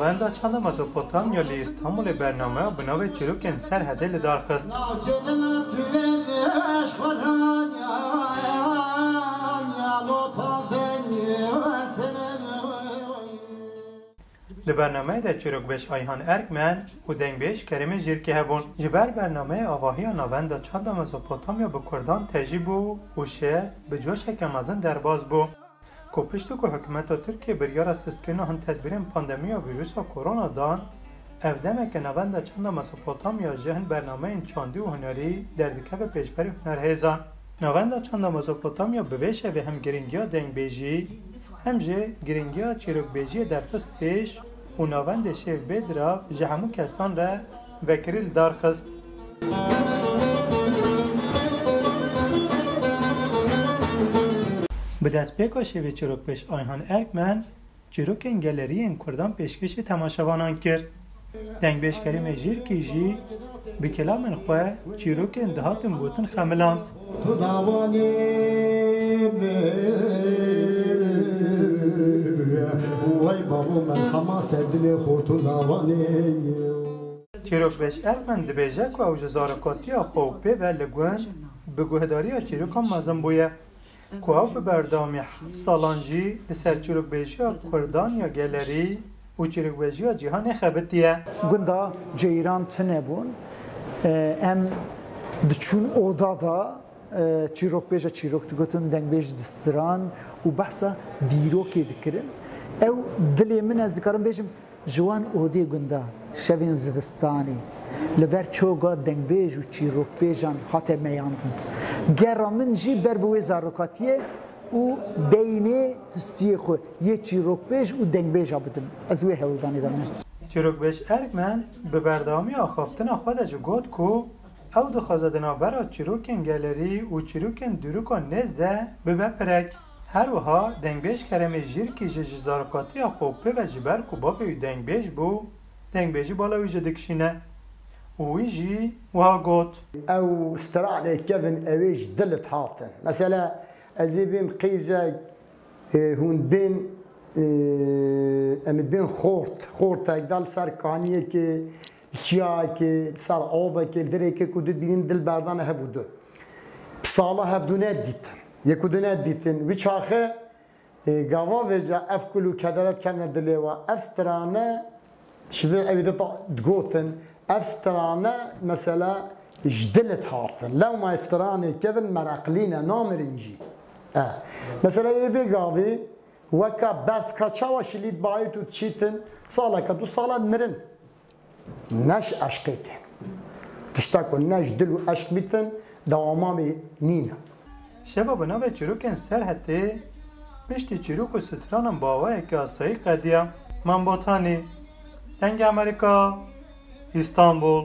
نواندا چند مزوپوتامیا لی استانبول برنامه بناو چیروکن سرحده لدار خست. لبرنامه در چیروک بش آیهان ارکمن و دنگ بش کریم جیرکی هبون. جبر برنامه آواهی نواندا چند مزوپوتامیا به کردان تجیبو و شه به جوش حکمازن درباز بو. کوپشتو که حکومت ترکیه بریار سیستکنه هن تدبیرین پاندمیا ویروس کرونا دان افدمه که نواندا چند مزوپوتامیا جهن برنامه این چاندی و هنری در دکه پیشبری هنر هیزان. نواندا چند مزوپوتامیا بویشه و هم گرینگیا دنگ بیجی هم جه گرینگیا چیروک بیجی در پس پیش و نواند شیف بدرا جهمو کسان را وکریل دارخست. به دست پیکا شیوه چیروک پیش آیهان ارکمن چیروک این گلری این کردان پیشکش تماشاوانان کرد. دنگ بیش کریم جیر کی جی به کلام خواه چیروک این دهاتن بوتن خملاند. چیروک بیش ارکمن دبیجه که او جزارکاتی خوبه و لگوند به گوهداری چیروک هم مازم بویه. که او به بردامی سالانجی لسر چیروک بیجی کردان یا گلری و چیروک بیجی جهان خبتیه. گنده جیران تنه بون ام دچون اودا دا چیروک بیجی چیروک تگوتن دنگ بیجی دستران و بحثا بیروکی دکرن او دلی من از دکارم بیجم جوان اودی گنده شوین زدستانی لبر چوگا دنگ بیج و چیروک بیجان حتی میاندن گرامن جی بر بوی زاروکاتیه و بینه هستی خو یه چیروک بیج و دنگ بیج آبدن از وی هولدانی دارم. چیروک بیج ارکمن به بردامی آخافتن خود جو گود کو او دخوازدنا برا چیروکن گلری و چیروکن دروکن نزده به بپرک. هر وها دنگ بیج کرمی جیر که جزارکاتی خوبه و جبر کو بابی دنگ بیج بو دنگ بیجی بالا ویجه دکشینه. ويجي واقوت او استرعنا كيفن اويج دلت حاطن مثلا ازيبين قيزه هون بين امد بين خورت اقدال سر كانيه كي چيا كي سر اوفا كي دريكي كود بين دل بردان هفودو بصاله هفدونه ديت يكودونه ديتن وچاخه گاوا وجا افكلو كدرت كان دلوا افسترانه شبه ايده تقوتن افسترانه مثلا جدلت هاتن لو ما استرانه كيفن مرقلينا نامرنجي مثلا ايدي قاضي وكا بث كاتشاوا شليت بايتو تشيتن صاله كدو صاله مرن نش اشقيتن تشتاكو نش دلو اشق بيتن دوامامي نينا شباب نوع چروکن سر حتی پشتی چروک و سترانم باوه که آسایی قدیم من بوتانی دنگ امریکا استانبول